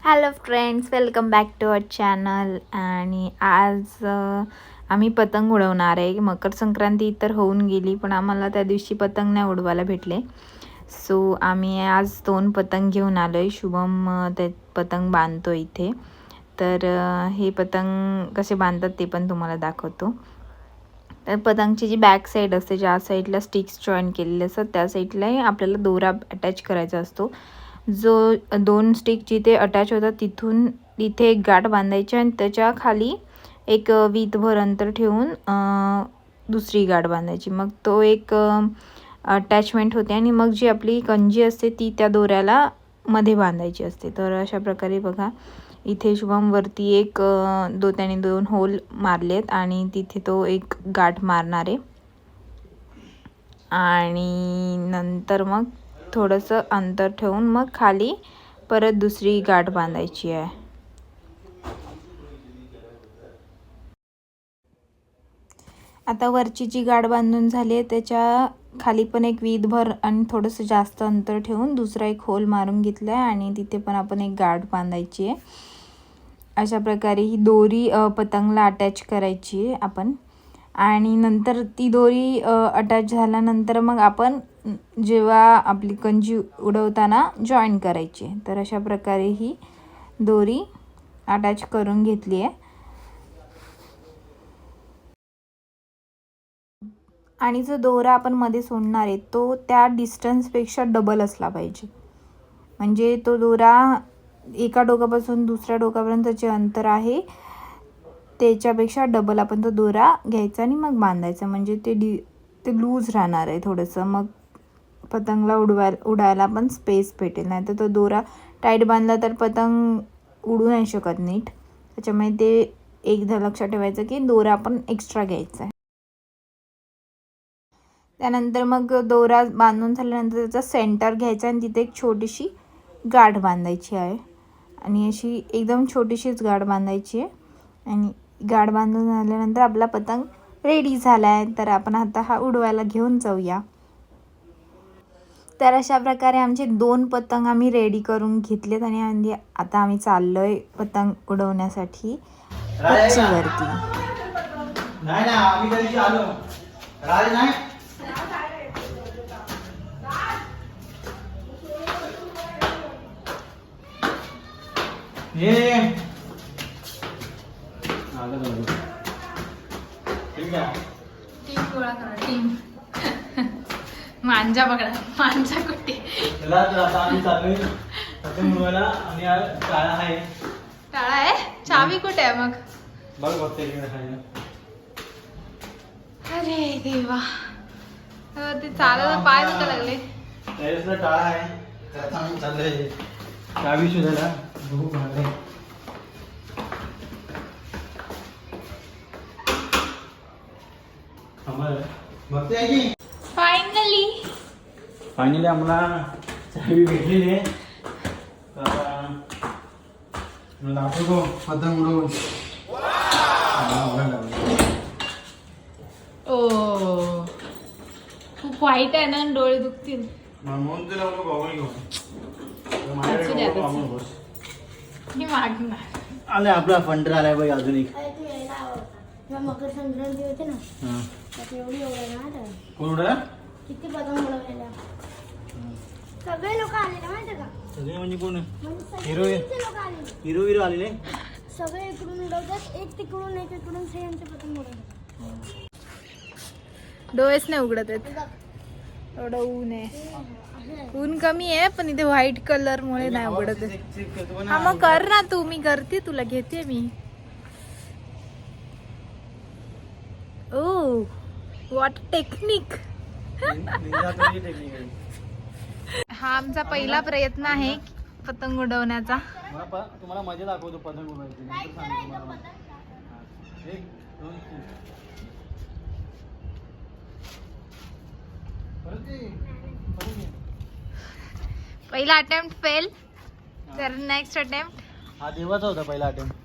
Hello friends, welcome back to our channel. आणि आज आम्ही पतंग उडवणार आहे. मकर संक्रांती तर होऊन गेली, पण आम्हाला त्या दिवशी पतंग नाही उडवायला भेटले. सो आम्ही आज 2 पतंग घेऊन आलो आहे. शुभम ते पतंग बांधतो इथे. तर हे पतंग कसे बांधतात ते पण तुम्हाला दाखवतो. तर पतंगची जी बॅक साईड असते, ज्या साईडला स्टिक्स जॉईन केलेले असतात त्या साईडलाही आपल्याला दोरा अटॅच करायचा असतो. जो 2 स्टिक जिथे अटॅच होतात तिथून तिथे एक गाठ बांधायची आणि त्याच्या खाली एक वीतभर अंतर ठेवून दुसरी गाठ बांधायची. मग तो एक अटॅचमेंट होते आणि मग जी आपली कंजी असते ती त्या दोऱ्याला मध्ये बांधायची असते. तर अशा प्रकारे बघा, इथे शुभमवरती एक त्याने 2 होल मारलेत आणि तिथे तो एक गाठ मारणार आहे. आणि नंतर मग थोडंसं अंतर ठेवून मग खाली परत दुसरी गाठ बांधायची आहे. आता वरची जी गाठ बांधून झाली आहे त्याच्या खाली पण एक वीतभर आणि थोडंसं जास्त अंतर ठेवून दुसरा एक होल मारून घेतला आहे आणि तिथे पण आपण एक गाठ बांधायची आहे. अशा प्रकारे ही दोरी पतंगला अटॅच करायची आहे आपण. आणि नंतर ती दोरी अटॅच झाल्यानंतर मग आपण जेव्हा आपली कंजी उडवताना जॉईन करायची. तर अशा प्रकारे ही दोरी अटॅच करून घेतली आहे. आणि जो दोरा आपण मध्ये सोडणार आहे तो त्या डिस्टन्सपेक्षा डबल असला पाहिजे. म्हणजे तो दोरा एका डोक्यापासून दुसऱ्या डोक्यापर्यंत जे अंतर आहे त्याच्यापेक्षा डबल आपण तो दोरा घ्यायचा आणि मग बांधायचा. म्हणजे ते लूज राहणार आहे थोडंसं. मग पतंगला उडायला पण स्पेस भेटेल. नाही तर तो दोरा टाईट बांधला तर पतंग उडू नाही शकत नीट. त्याच्यामुळे ते एकदा लक्षात ठेवायचं की दोरा आपण एक्स्ट्रा घ्यायचा आहे. त्यानंतर मग दोरा बांधून झाल्यानंतर त्याचा सेंटर घ्यायचा आणि तिथे एक छोटीशी गाठ बांधायची आहे. आणि अशी एकदम छोटीशीच गाठ बांधायची आहे. आणि गाठ बांधून झाल्यानंतर आपला पतंग रेडी झाला आहे. तर आपण आता हा उडवायला घेऊन जाऊया. तर अशा प्रकारे आमचे 2 पतंग आम्ही रेडी करून घेतलेत आणि आता आम्ही चाललो आहे पतंग उडवण्यासाठी गच्चीवरती. नाही ना, आम्ही कधी आलो राज नाही. ये आलं बघ. ठीक आहे, टीम गोळा करा. टीम मांजा पकडा. मांजा कुठे? चला तर आता आम्ही चाललोय पतंग उडवायला. आणि टाळा आहे. टाळा आहे? चावी कुठे आहे मग? बघ बघते इकडे खायला. अरे देवा, ते चालायला पाय दुखा लागले. टेरेसला टाळा आहे. तर आता आम्ही चाललोय चावी शोधायला. बघू भाडे बघते की फायनली आम्हाला चावी भेटलेली आहे. दाखवतो पतंग उडवून. ओ, खूप वाईट आहे ना, डोळे दुखतील. म्हणून तुला गॉगल घेऊन आले. आपला फंडर आलाय बघ. अजून एक मकर संक्रांती होते ना, एवढी कोण उडवला? किती पतंग उडवलेल्या. सगळे लोक आलेले माहिती का? सगळे म्हणजे कोण? हिरो हिरो आलेले. सगळे इकडून उडवतात. एक तिकडून एक इकडून सेमचे पतंग उडवतात. डोळेच नाही उघडत आहेत, एवढं ऊन आहे. ऊन कमी आहे पण इथे व्हाईट कलर मुळे नाही उघडत आहे. हा मग कर ना तू. मी करते, तुला घेते मी. ओ व्हॉट टेक्निक. हा आमचा पहिला प्रयत्न आहे पतंग उडवण्याचा. तुम्हाला मजा दाखवतो पतंग उडवायची. एक दोन तीन. पहिला अटेम्प्ट फेल, तर नेक्स्ट अटेम्प्ट. हा देवाचा होता पहिला अटेम्प्ट.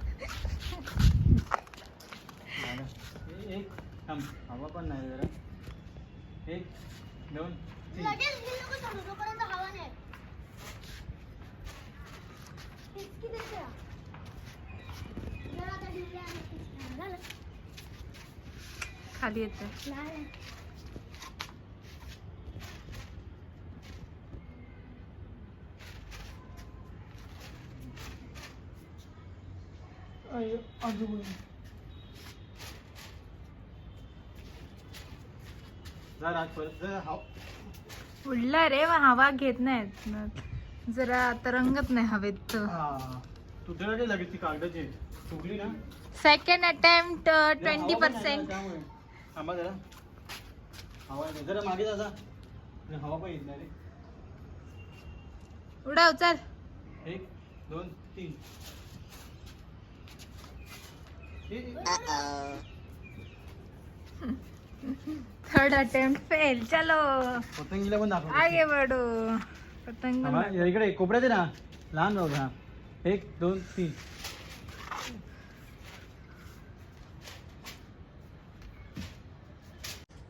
एक हवा पण नाही जरा. एक दोन तीन. टिचकी देते हा. जरा आता ढिल्या आणि टिचकी. झालं? खाली येते. नाही. जा राज परत जा, हाव. उडला रे मग हवा घेत नाहीत जरा तरंगत नाही हवेत. हा. तुटलं ते लगेच ती कागदाची फुगली ना. सेकंड अटेम्प्ट जरा 20%. हवा पण आहे ना त्यामुळे. थांबा जरा. हवा येते. जरा मागे जा जा. हवा पण येत नाही रे. उडाव चल. 1 2 3. Third attempt fail. चलो पतंगीला पण दाखव. आगे बढो. पतंग थांबा, इकडे कोपऱ्यात आहे ना. लहान राहू द्या. 1 2 3.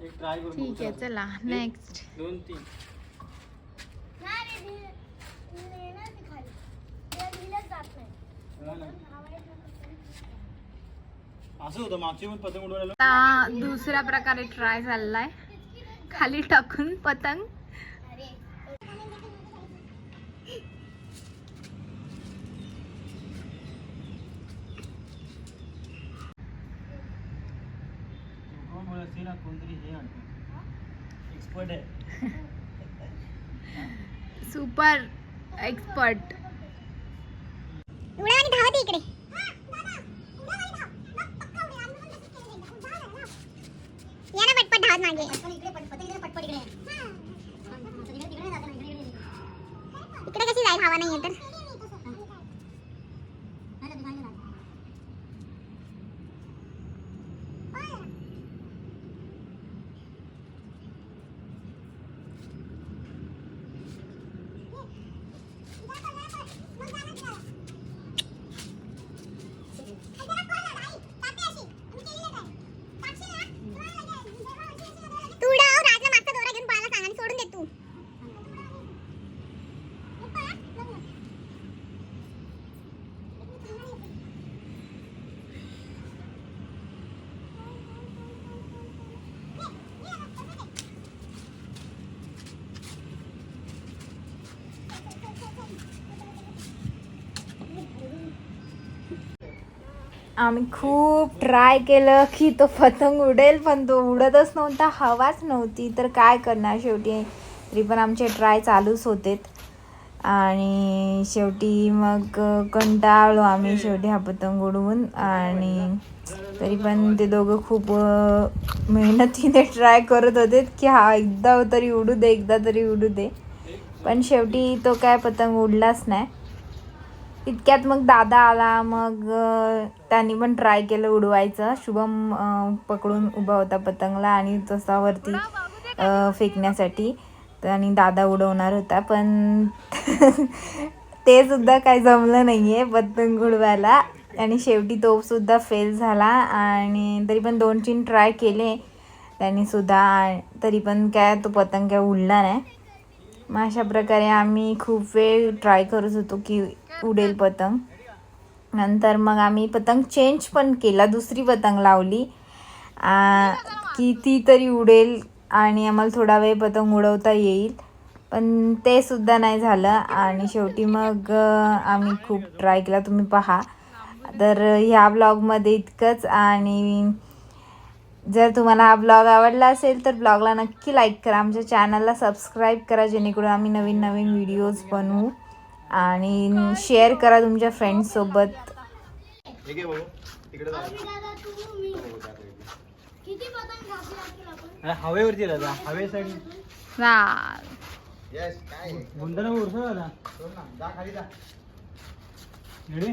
एक ट्राय करून बघू ठीक आहे चला. चला 1 नेक्स्ट. 2 3. नाही रे, येणार ती खाली. ते ढिल्याच जात नाही. हवा येत नाही. असं होतं मागची पण पतंग उडवायला. आता दुसऱ्या प्रकारे ट्राय चाललाय. खाली टाकून पतंग. अरे. कोणतरी हे एक्सपर्ट आहे. Super expert. उडा आणि धावा ते इकडे. या ना पटपट धावत मागे. इकडे कशी जाईल हवा नाहीये तर. तू उडाव, राजला मागचा दोरा घेऊन पळायला सांग आणि सोडून दे तू. आम्ही खूप ट्राय केलं की तो पतंग उडेल पण तो उडतच नव्हता. हवाच नव्हती तर काय करणार. शेवटी तरी पण आमचे ट्राय चालूच होते आणि शेवटी मग कंटाळलो आम्ही शेवटी हा पतंग उडवून. आणि तरी पण ते दोघं खूप मेहनतीने ट्राय करत होते की हा एकदा तरी उडू दे, एकदा तरी उडू दे. पण शेवटी तो काय पतंग उडलाच नाही. इतक्यात मग दादा आला. मग त्यांनी पण ट्राय केलं उडवायचं. शुभम पकडून उभा होता पतंगला आणि तसा वरती फेकण्यासाठी. आणि दादा उडवणार होता पण ते सुद्धा काही जमलं नाही आहे पतंग उडवायला. आणि शेवटी तो सुद्धा फेल झाला. आणि तरी पण 2-3 ट्राय केले त्यांनी सुद्धा. तरी पण काय तो पतंग काय उडला नाही. मग अशा प्रकारे आम्ही खूप वेळ ट्राय करत होतो की उडेल पतंग. नंतर मग आम्ही पतंग चेंज पण केला. दुसरी पतंग लावली की ती तरी उडेल आणि आम्हाला थोडा वेळ पतंग उडवता येईल. पण ते सुद्धा नाही झालं. आणि शेवटी मग आम्ही खूप ट्राय केला. तुम्ही पहा. तर ह्या ब्लॉगमध्ये इतकंच. आणि जर तुम्हाला हा ब्लॉग आवडला असेल तर ब्लॉगला नक्की लाईक करा. आमच्या चॅनलला सबस्क्राईब करा जेणेकरून आम्ही नवीन नवीन व्हिडिओज बनवू. आणि शेअर करा तुमच्या फ्रेंड्ससोबत. अभी दादा तू मी. किती पतंग घातली असतील आपण? हवेवरती राहा. हवेसाठी गुंडाला उरसा झाला. जा खाली जा. रेडी.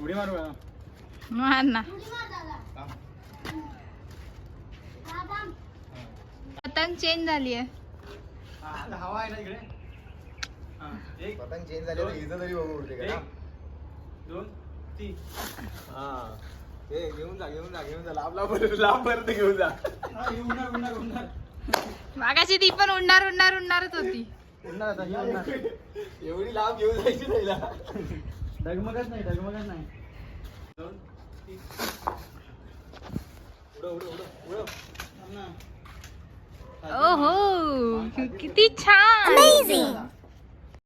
उडी मारू का? मार ना. उडी मार दादा. हा, थांब. पतंग चेंज झाली आहे. हवा आहे ना इकडे. एक पतंग चेंज झाली तर इथं तरी बघू उडते का. 1 2 3. हा ते घेऊन जा लांब लांब परत घेऊन जा. येऊन मागाशी ती पण उडणारच होती. उडणार आता, ही उडणार. एवढी लांब घेऊन जायची पहिला. डगमगत नाही. ओहो किती छान.